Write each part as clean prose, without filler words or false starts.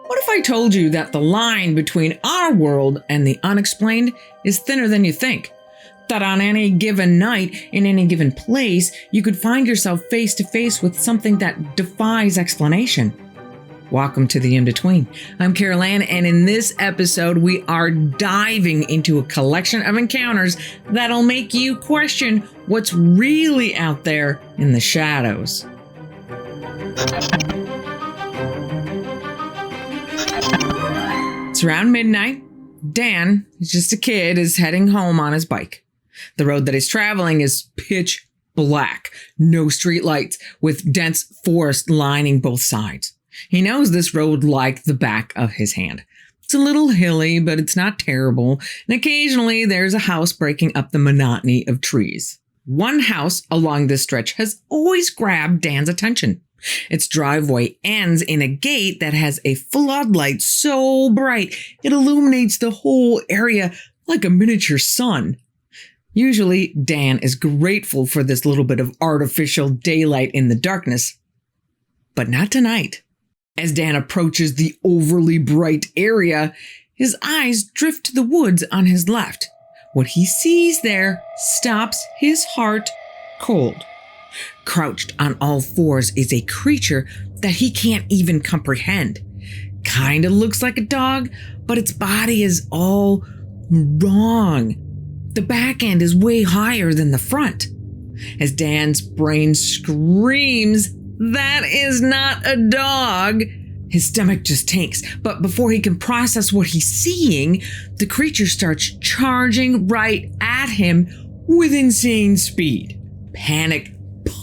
What if I told you that the line between our world and the unexplained is thinner than you think? That on any given night, in any given place, you could find yourself face to face with something that defies explanation. Welcome to the InBetween. I'm Carol Ann, and in this episode, we are diving into a collection of encounters that'll make you question what's really out there in the shadows. It's around midnight. Dan, who's just a kid, is heading home on his bike. The road that he's traveling is pitch black, no street lights, with dense forest lining both sides. He knows this road like the back of his hand. It's a little hilly, but it's not terrible, and occasionally there's a house breaking up the monotony of trees. One house along this stretch has always grabbed Dan's attention. Its driveway ends in a gate that has a floodlight so bright it illuminates the whole area like a miniature sun. Usually, Dan is grateful for this little bit of artificial daylight in the darkness, but not tonight. As Dan approaches the overly bright area, his eyes drift to the woods on his left. What he sees there stops his heart cold. Crouched on all fours is a creature that he can't even comprehend. Kinda looks like a dog, but its body is all wrong. The back end is way higher than the front. As Dan's brain screams, "That is not a dog!" his stomach just tanks. But before he can process what he's seeing, the creature starts charging right at him with insane speed. Panic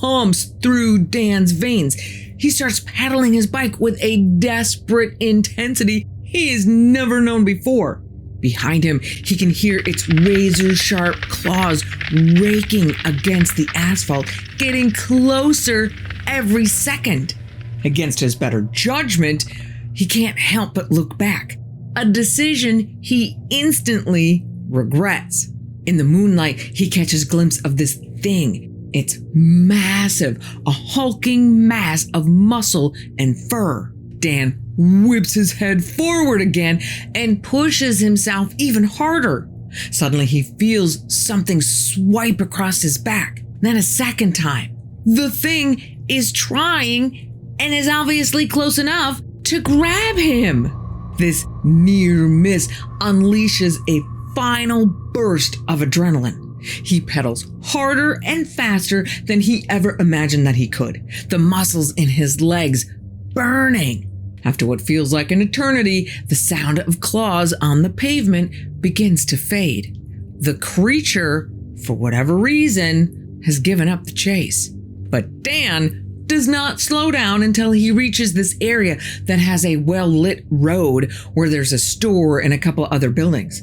pumps through Dan's veins. He starts pedaling his bike with a desperate intensity he has never known before. Behind him, he can hear its razor-sharp claws raking against the asphalt, getting closer every second. Against his better judgment, he can't help but look back, a decision he instantly regrets. In the moonlight, he catches a glimpse of this thing. It's massive, a hulking mass of muscle and fur. Dan whips his head forward again and pushes himself even harder. Suddenly, he feels something swipe across his back. Then a second time. The thing is trying and is obviously close enough to grab him. This near miss unleashes a final burst of adrenaline. He pedals harder and faster than he ever imagined that he could, the muscles in his legs burning. After what feels like an eternity, the sound of claws on the pavement begins to fade. The creature, for whatever reason, has given up the chase. But Dan does not slow down until he reaches this area that has a well-lit road where there's a store and a couple other buildings.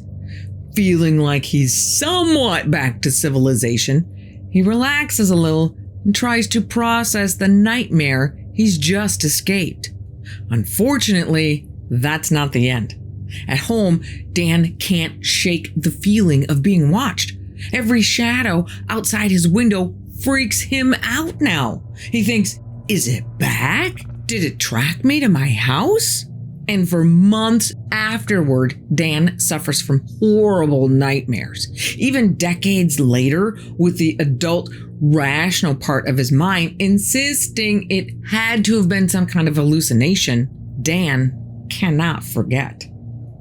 Feeling like he's somewhat back to civilization, he relaxes a little and tries to process the nightmare he's just escaped. Unfortunately, that's not the end. At home, Dan can't shake the feeling of being watched. Every shadow outside his window freaks him out now. He thinks, is it back? Did it track me to my house? And for months afterward, Dan suffers from horrible nightmares. Even decades later, with the adult rational part of his mind insisting it had to have been some kind of hallucination, Dan cannot forget.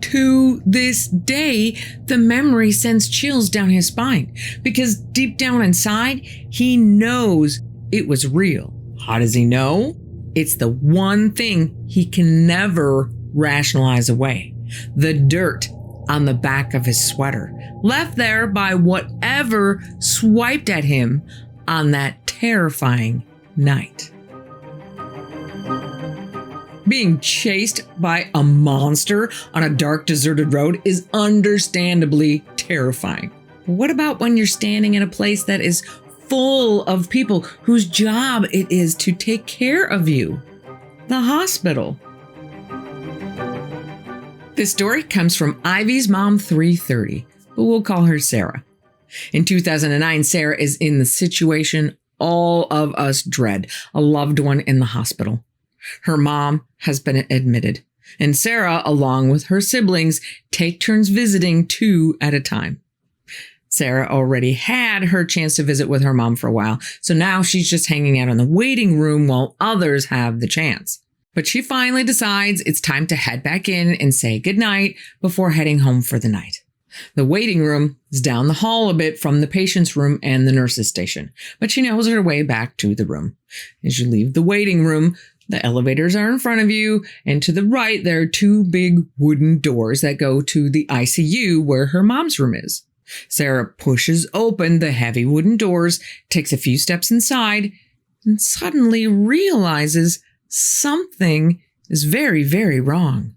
To this day, the memory sends chills down his spine because deep down inside, he knows it was real. How does he know? It's the one thing he can never rationalize away. The dirt on the back of his sweater, left there by whatever swiped at him on that terrifying night. Being chased by a monster on a dark, deserted road is understandably terrifying. But what about when you're standing in a place that is full of people whose job it is to take care of you? The hospital. This story comes from Ivy's mom 330, but we'll call her Sarah. In 2009, Sarah is in the situation all of us dread, a loved one in the hospital. Her mom has been admitted. And Sarah, along with her siblings, take turns visiting 2 at a time. Sarah already had her chance to visit with her mom for a while, so now she's just hanging out in the waiting room while others have the chance. But she finally decides it's time to head back in and say goodnight before heading home for the night. The waiting room is down the hall a bit from the patient's room and the nurse's station, but she knows her way back to the room. As you leave the waiting room, the elevators are in front of you, and to the right, there are 2 big wooden doors that go to the ICU where her mom's room is. Sarah pushes open the heavy wooden doors, takes a few steps inside, and suddenly realizes something is very, very wrong.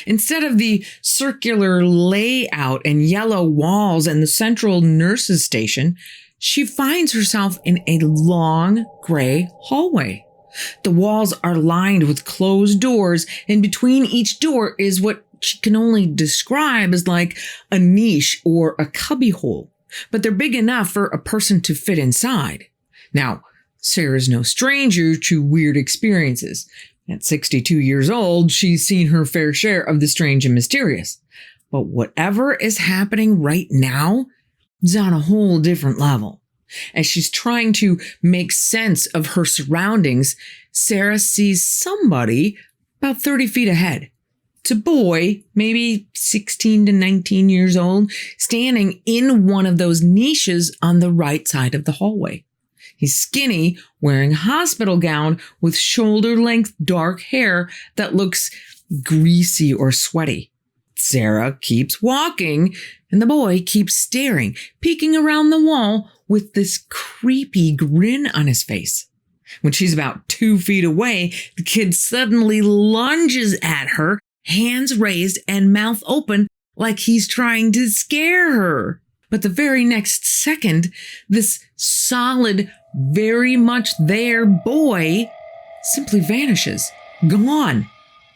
Instead of the circular layout and yellow walls and the central nurse's station, she finds herself in a long gray hallway. The walls are lined with closed doors, and between each door is what she can only describe as like a niche or a cubbyhole, but they're big enough for a person to fit inside. Now, Sarah's no stranger to weird experiences. At 62 years old, she's seen her fair share of the strange and mysterious. But whatever is happening right now is on a whole different level. As she's trying to make sense of her surroundings, Sarah sees somebody about 30 feet ahead. It's a boy, maybe 16 to 19 years old, standing in one of those niches on the right side of the hallway. He's skinny, wearing a hospital gown with shoulder-length dark hair that looks greasy or sweaty. Sarah keeps walking, and the boy keeps staring, peeking around the wall with this creepy grin on his face. When she's about 2 feet away, the kid suddenly lunges at her, hands raised and mouth open like he's trying to scare her. But the very next second, this solid, very much there boy simply vanishes. Gone.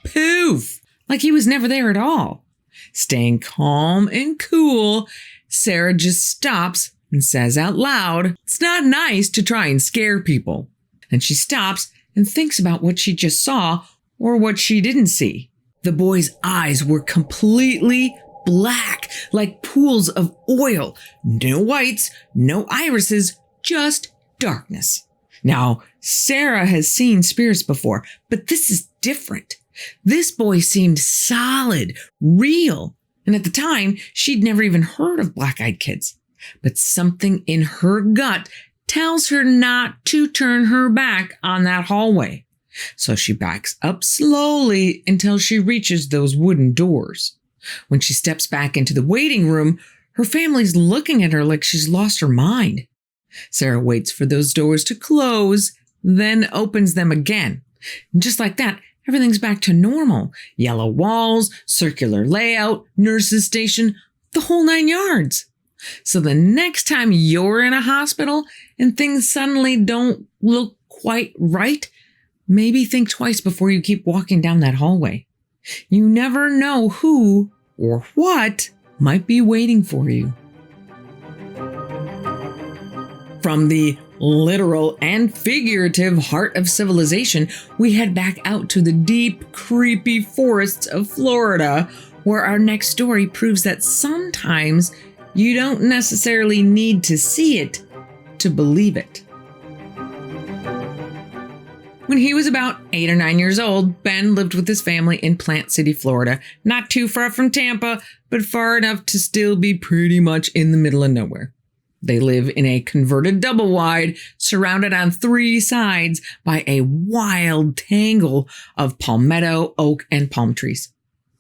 Poof. Like he was never there at all. Staying calm and cool, Sarah just stops and says out loud, "It's not nice to try and scare people." And she stops and thinks about what she just saw or what she didn't see. The boy's eyes were completely black, like pools of oil. No whites, no irises, just darkness. Now, Sarah has seen spirits before, but this is different. This boy seemed solid, real, and at the time, she'd never even heard of black-eyed kids. But something in her gut tells her not to turn her back on that hallway. So she backs up slowly until she reaches those wooden doors. When she steps back into the waiting room, her family's looking at her like she's lost her mind. Sarah waits for those doors to close, then opens them again. And just like that, everything's back to normal. Yellow walls, circular layout, nurse's station, the whole 9 yards. So the next time you're in a hospital and things suddenly don't look quite right, maybe think twice before you keep walking down that hallway. You never know who or what might be waiting for you. From the literal and figurative heart of civilization, we head back out to the deep, creepy forests of Florida, where our next story proves that sometimes you don't necessarily need to see it to believe it. When he was about 8 or 9 years old, Ben lived with his family in Plant City, Florida, not too far from Tampa, but far enough to still be pretty much in the middle of nowhere. They live in a converted double wide, surrounded on 3 sides by a wild tangle of palmetto, oak, and palm trees.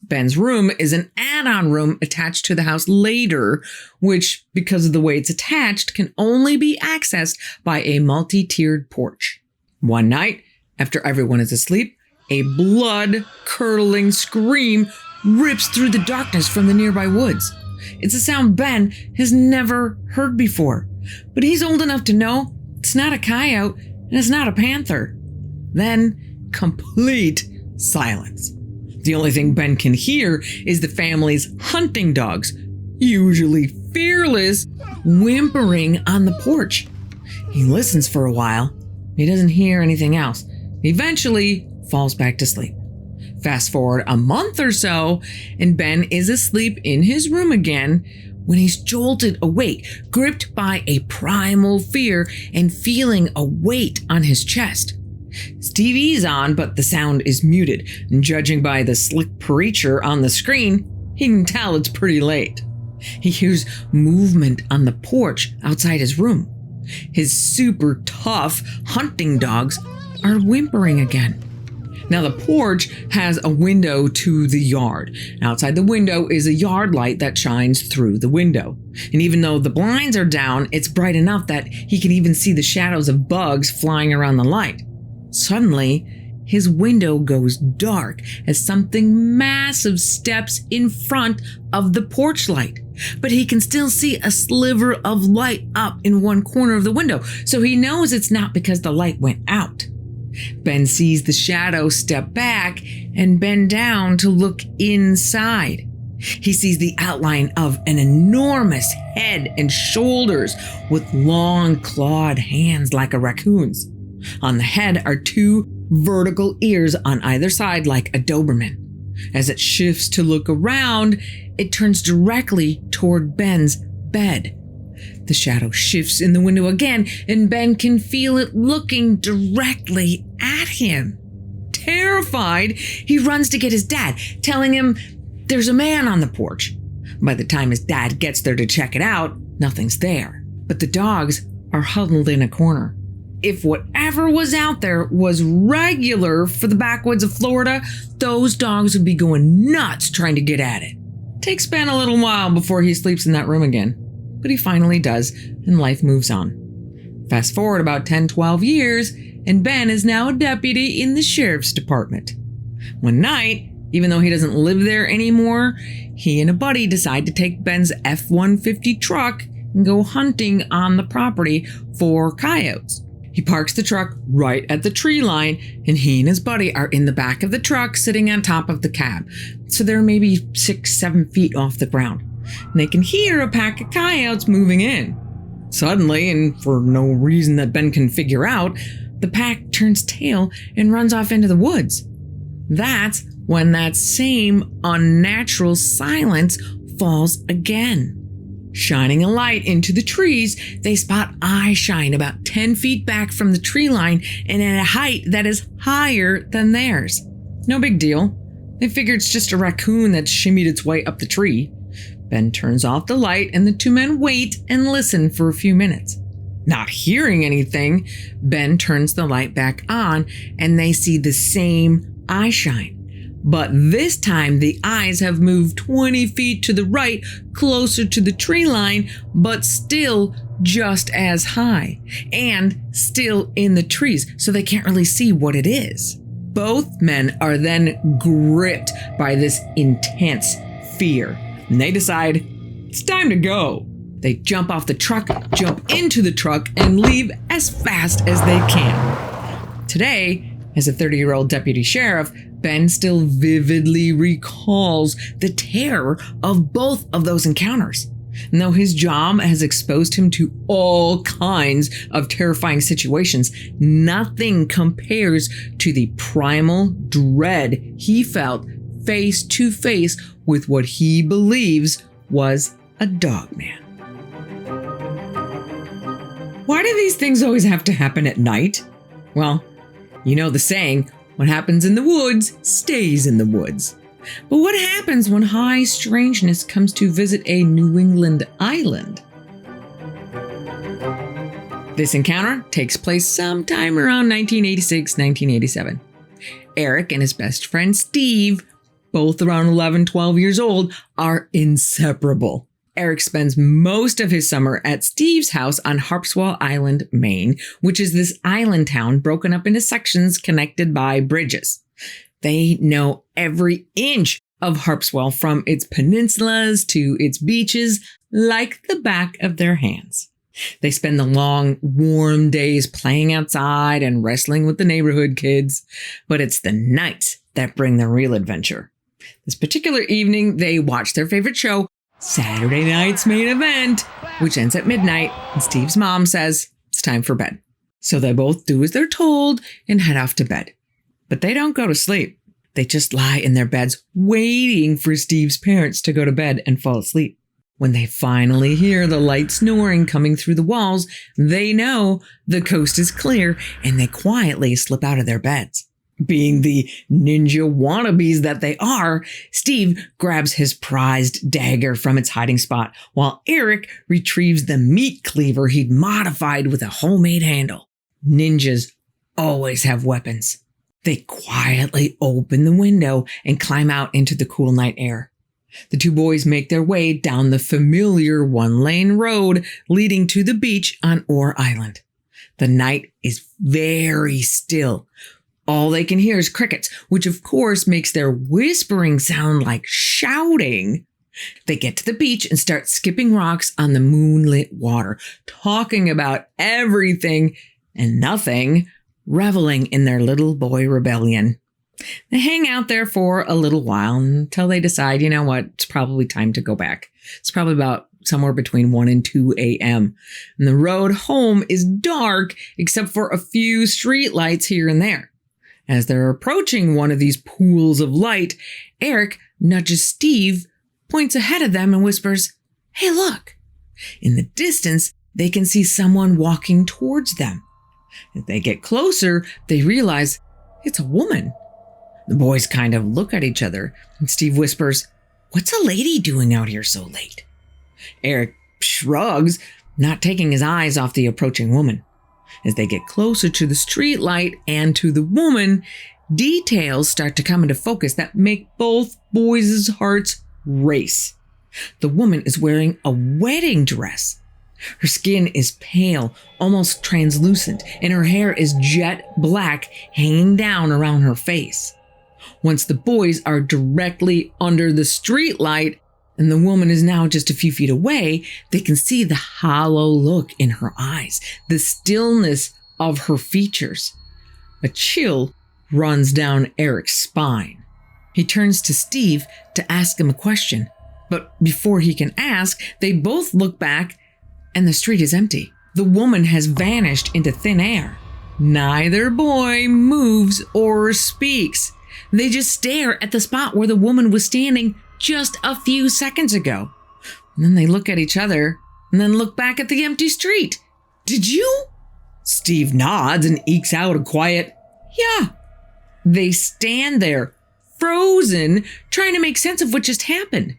Ben's room is an add-on room attached to the house later, which, because of the way it's attached, can only be accessed by a multi-tiered porch. One night, after everyone is asleep, a blood-curdling scream rips through the darkness from the nearby woods. It's a sound Ben has never heard before, but he's old enough to know it's not a coyote and it's not a panther. Then, complete silence. The only thing Ben can hear is the family's hunting dogs, usually fearless, whimpering on the porch. He listens for a while. He doesn't hear anything else. Eventually falls back to sleep. Fast forward a month or so, and Ben is asleep in his room again when he's jolted awake, gripped by a primal fear and feeling a weight on his chest. His TV's on, but the sound is muted, and judging by the slick preacher on the screen, he can tell it's pretty late. He hears movement on the porch outside his room. His super tough hunting dogs are whimpering again. Now, the porch has a window to the yard. Outside the window is a yard light that shines through the window. And even though the blinds are down, it's bright enough that he can even see the shadows of bugs flying around the light. Suddenly, his window goes dark as something massive steps in front of the porch light. But he can still see a sliver of light up in one corner of the window, so he knows it's not because the light went out. Ben sees the shadow step back and bend down to look inside. He sees the outline of an enormous head and shoulders with long clawed hands like a raccoon's. On the head are two vertical ears on either side like a Doberman. As it shifts to look around, it turns directly toward Ben's bed. The shadow shifts in the window again, and Ben can feel it looking directly at him. Terrified, he runs to get his dad, telling him there's a man on the porch. By the time his dad gets there to check it out, nothing's there, but the dogs are huddled in a corner. If whatever was out there was regular for the backwoods of Florida, those dogs would be going nuts trying to get at it. Takes Ben a little while before he sleeps in that room again, but he finally does, and life moves on. Fast forward about 10-12 years, and Ben is now a deputy in the sheriff's department. One night, even though he doesn't live there anymore, he and a buddy decide to take Ben's F-150 truck and go hunting on the property for coyotes. He parks the truck right at the tree line, and he and his buddy are in the back of the truck sitting on top of the cab. So they're maybe 6-7 feet off the ground. And they can hear a pack of coyotes moving in. Suddenly, and for no reason that Ben can figure out, the pack turns tail and runs off into the woods. That's when that same unnatural silence falls again. Shining a light into the trees, they spot eye shine about 10 feet back from the tree line and at a height that is higher than theirs. No big deal. They figure it's just a raccoon that shimmied its way up the tree. Ben turns off the light and the two men wait and listen for a few minutes. Not hearing anything, Ben turns the light back on and they see the same eye shine. But this time the eyes have moved 20 feet to the right, closer to the tree line, but still just as high and still in the trees, so they can't really see what it is. Both men are then gripped by this intense fear, and they decide it's time to go. They jump off the truck, jump into the truck, and leave as fast as they can. Today, as a 30-year-old deputy sheriff, Ben still vividly recalls the terror of both of those encounters. And though his job has exposed him to all kinds of terrifying situations, nothing compares to the primal dread he felt face to face with what he believes was a dogman. Why do these things always have to happen at night? Well, you know the saying, what happens in the woods stays in the woods. But what happens when high strangeness comes to visit a New England island? This encounter takes place sometime around 1986-1987. Eric and his best friend Steve, both around 11-12 years old, are inseparable. Eric spends most of his summer at Steve's house on Harpswell Island, Maine, which is this island town broken up into sections connected by bridges. They know every inch of Harpswell, from its peninsulas to its beaches, like the back of their hands. They spend the long, warm days playing outside and wrestling with the neighborhood kids, but it's the nights that bring the real adventure. This particular evening, they watch their favorite show, Saturday Night's Main Event, which ends at midnight, and Steve's mom says it's time for bed. So they both do as they're told and head off to bed. But they don't go to sleep. They just lie in their beds waiting for Steve's parents to go to bed and fall asleep. When they finally hear the light snoring coming through the walls, they know the coast is clear and they quietly slip out of their beds. Being the ninja wannabes that they are, Steve grabs his prized dagger from its hiding spot, while Eric retrieves the meat cleaver he'd modified with a homemade handle. Ninjas always have weapons. They quietly open the window and climb out into the cool night air. The two boys make their way down the familiar one-lane road leading to the beach on Ore Island. The night is very still. All they can hear is crickets, which of course makes their whispering sound like shouting. They get to the beach and start skipping rocks on the moonlit water, talking about everything and nothing, reveling in their little boy rebellion. They hang out there for a little while until they decide, you know what, it's probably time to go back. It's probably about somewhere between 1 and 2 a.m. And the road home is dark except for a few street lights here and there. As they're approaching one of these pools of light, Eric nudges Steve, points ahead of them and whispers, "Hey, look." In the distance, they can see someone walking towards them. As they get closer, they realize it's a woman. The boys kind of look at each other, and Steve whispers, "What's a lady doing out here so late?" Eric shrugs, not taking his eyes off the approaching woman. As they get closer to the streetlight and to the woman, details start to come into focus that make both boys' hearts race. The woman is wearing a wedding dress. Her skin is pale, almost translucent, and her hair is jet black, hanging down around her face. Once the boys are directly under the streetlight, and the woman is now just a few feet away, they can see the hollow look in her eyes, the stillness of her features. A chill runs down Eric's spine. He turns to Steve to ask him a question, but before he can ask, they both look back and the street is empty. The woman has vanished into thin air. Neither boy moves or speaks. They just stare at the spot where the woman was standing just a few seconds ago. And then they look at each other and then look back at the empty street. "Did you?" Steve nods and ekes out a quiet, "Yeah." They stand there, frozen, trying to make sense of what just happened.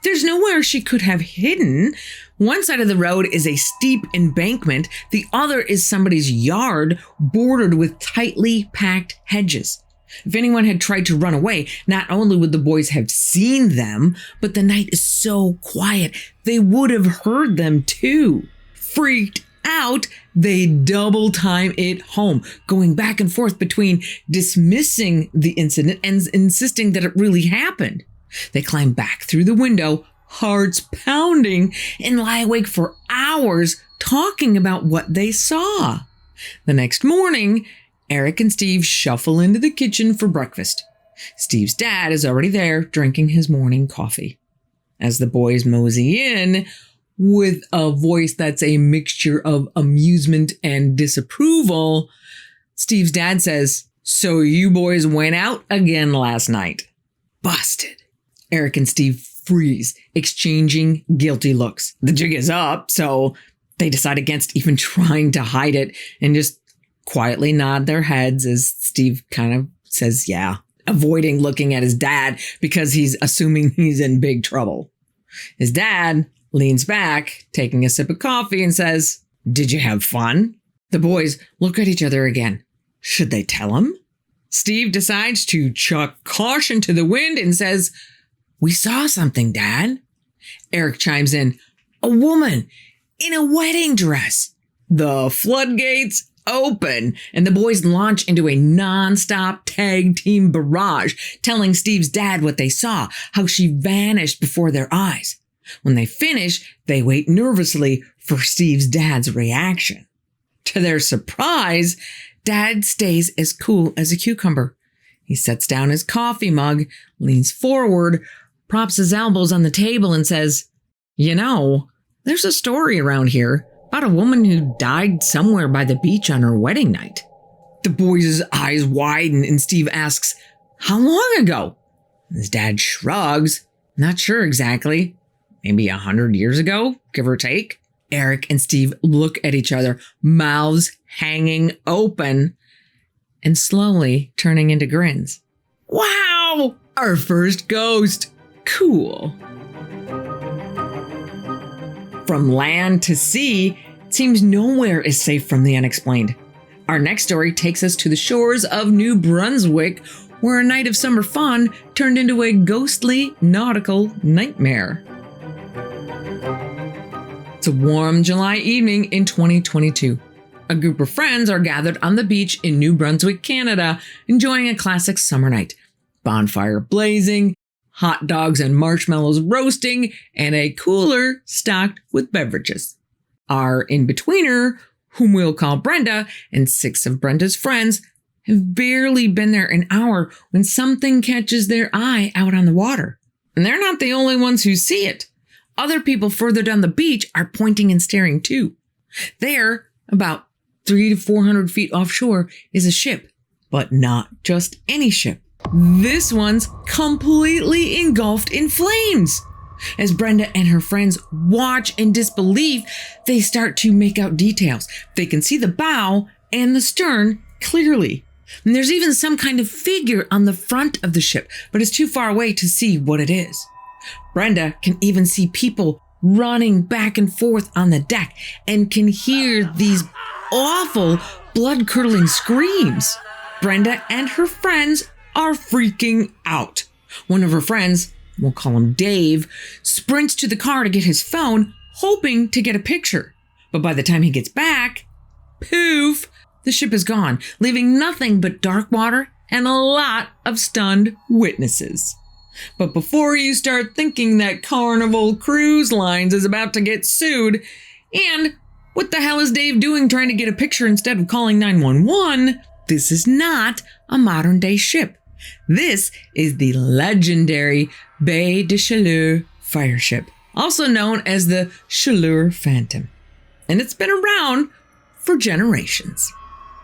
There's nowhere she could have hidden. One side of the road is a steep embankment. The other is somebody's yard bordered with tightly packed hedges. If anyone had tried to run away, not only would the boys have seen them, but the night is so quiet, they would have heard them too. Freaked out, they double time it home, going back and forth between dismissing the incident and insisting that it really happened. They climb back through the window, hearts pounding, and lie awake for hours talking about what they saw. The next morning, Eric and Steve shuffle into the kitchen for breakfast. Steve's dad is already there drinking his morning coffee. As the boys mosey in, with a voice that's a mixture of amusement and disapproval, Steve's dad says, "So you boys went out again last night." "Busted." Eric and Steve freeze, exchanging guilty looks. The jig is up, so they decide against even trying to hide it and just quietly nod their heads as Steve kind of says, "Yeah," avoiding looking at his dad because he's assuming he's in big trouble. His dad leans back, taking a sip of coffee, and says, "Did you have fun?" The boys look at each other again. Should they tell him? Steve decides to chuck caution to the wind and says, "We saw something, Dad." Eric chimes in, "A woman in a wedding dress." The floodgates open, and the boys launch into a non-stop tag team barrage, telling Steve's dad what they saw, how she vanished before their eyes. When they finish, they wait nervously for Steve's dad's reaction. To their surprise, Dad stays as cool as a cucumber. He sets down his coffee mug, leans forward, props his elbows on the table, and says, "You know, there's a story around here about a woman who died somewhere by the beach on her wedding night." The boys' eyes widen and Steve asks, How long ago? His dad shrugs. Not sure exactly. Maybe 100 years ago, give or take. Eric and Steve look at each other, mouths hanging open and slowly turning into grins. Wow! Our first ghost. Cool. From land to sea, it seems nowhere is safe from the unexplained. Our next story takes us to the shores of New Brunswick, where a night of summer fun turned into a ghostly nautical nightmare. It's a warm July evening in 2022. A group of friends are gathered on the beach in New Brunswick, Canada, enjoying a classic summer night. Bonfire blazing, hot dogs and marshmallows roasting, and a cooler stocked with beverages. Our InBetweener, whom we'll call Brenda, and 6 of Brenda's friends have barely been there an hour when something catches their eye out on the water. And they're not the only ones who see it. Other people further down the beach are pointing and staring too. There, about 300 to 400 feet offshore, is a ship, but not just any ship. This one's completely engulfed in flames. As Brenda and her friends watch in disbelief, they start to make out details. They can see the bow and the stern clearly. And there's even some kind of figure on the front of the ship, but it's too far away to see what it is. Brenda can even see people running back and forth on the deck and can hear these awful, blood-curdling screams. Brenda and her friends are freaking out. One of her friends, we'll call him Dave, sprints to the car to get his phone, hoping to get a picture. But by the time he gets back, poof, the ship is gone, leaving nothing but dark water and a lot of stunned witnesses. But before you start thinking that Carnival Cruise Lines is about to get sued, and what the hell is Dave doing trying to get a picture instead of calling 911, this is not a modern day ship. This is the legendary Baie de Chaleur fire ship, also known as the Chaleur Phantom. And it's been around for generations.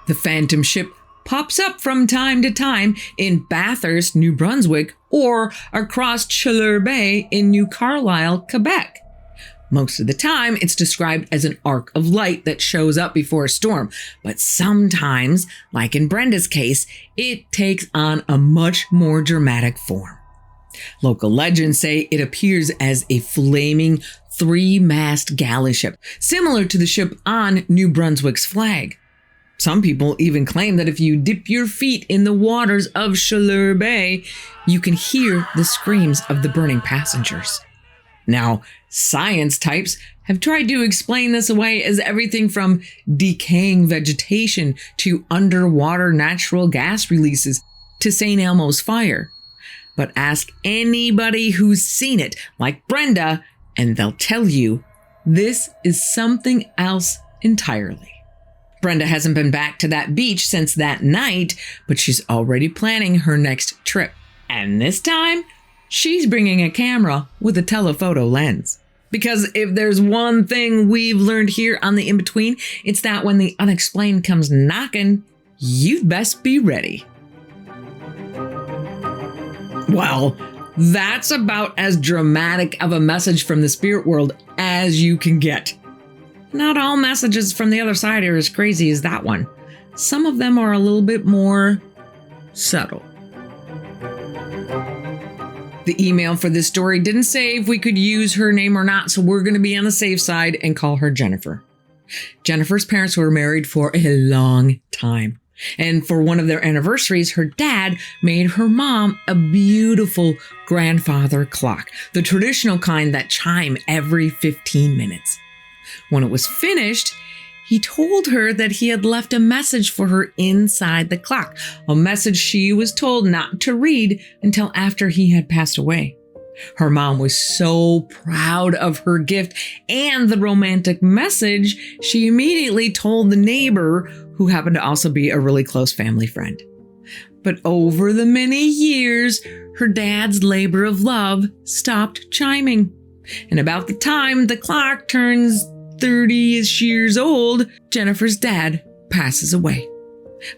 The Phantom ship pops up from time to time in Bathurst, New Brunswick, or across Chaleur Bay in New Carlisle, Quebec. Most of the time, it's described as an arc of light that shows up before a storm, but sometimes, like in Brenda's case, it takes on a much more dramatic form. Local legends say it appears as a flaming 3-mast galley ship, similar to the ship on New Brunswick's flag. Some people even claim that if you dip your feet in the waters of Chaleur Bay, you can hear the screams of the burning passengers. Now, science types have tried to explain this away as everything from decaying vegetation to underwater natural gas releases to St. Elmo's fire. But ask anybody who's seen it, like Brenda, and they'll tell you this is something else entirely. Brenda hasn't been back to that beach since that night, but she's already planning her next trip. And this time, she's bringing a camera with a telephoto lens. Because if there's one thing we've learned here on the InBetween, it's that when the unexplained comes knocking, you'd best be ready. Well, that's about as dramatic of a message from the spirit world as you can get. Not all messages from the other side are as crazy as that one. Some of them are a little bit more subtle. The email for this story didn't say if we could use her name or not, so we're going to be on the safe side and call her Jennifer. Jennifer's parents were married for a long time. And for one of their anniversaries, her dad made her mom a beautiful grandfather clock, the traditional kind that chime every 15 minutes. When it was finished, he told her that he had left a message for her inside the clock, a message she was told not to read until after he had passed away. Her mom was so proud of her gift and the romantic message, she immediately told the neighbor, who happened to also be a really close family friend. But over the many years, her dad's labor of love stopped chiming. And about the time the clock turns 30-ish years old, Jennifer's dad passes away.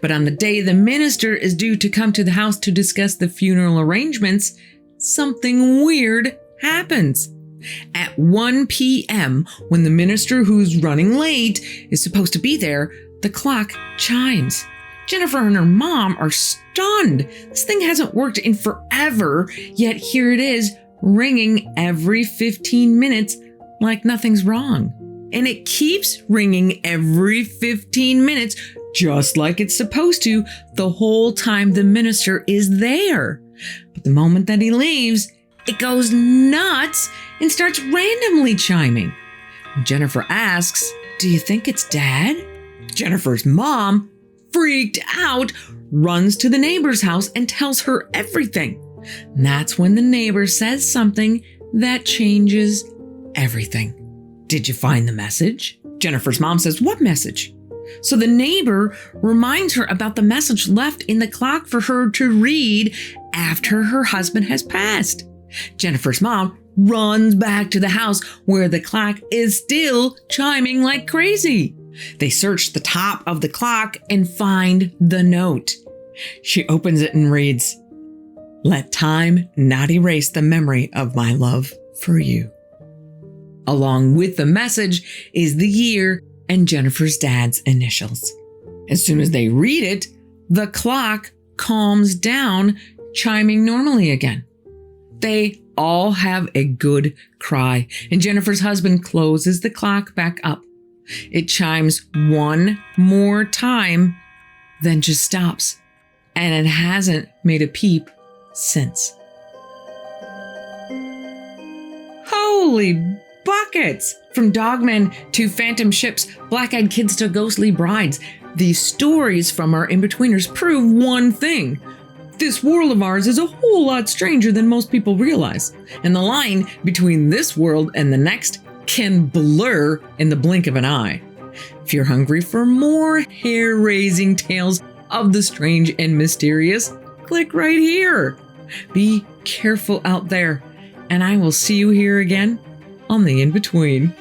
But on the day the minister is due to come to the house to discuss the funeral arrangements, something weird happens. At 1 p.m., when the minister who's running late is supposed to be there, the clock chimes. Jennifer and her mom are stunned. This thing hasn't worked in forever, yet here it is, ringing every 15 minutes like nothing's wrong. And it keeps ringing every 15 minutes, just like it's supposed to, the whole time the minister is there. But the moment that he leaves, it goes nuts and starts randomly chiming. Jennifer asks, "Do you think it's Dad?" Jennifer's mom, freaked out, runs to the neighbor's house and tells her everything. And that's when the neighbor says something that changes everything. "Did you find the message?" Jennifer's mom says, "What message?" So the neighbor reminds her about the message left in the clock for her to read after her husband has passed. Jennifer's mom runs back to the house where the clock is still chiming like crazy. They search the top of the clock and find the note. She opens it and reads, "Let time not erase the memory of my love for you." Along with the message is the year and Jennifer's dad's initials. As soon as they read it, the clock calms down, chiming normally again. They all have a good cry, and Jennifer's husband closes the clock back up. It chimes one more time, then just stops, and it hasn't made a peep since. Holy buckets! From Dogman to phantom ships, black-eyed kids to ghostly brides, these stories from our InBetweeners prove one thing. This world of ours is a whole lot stranger than most people realize, and the line between this world and the next can blur in the blink of an eye. If you're hungry for more hair-raising tales of the strange and mysterious, click right here. Be careful out there, and I will see you here again on the InBetween.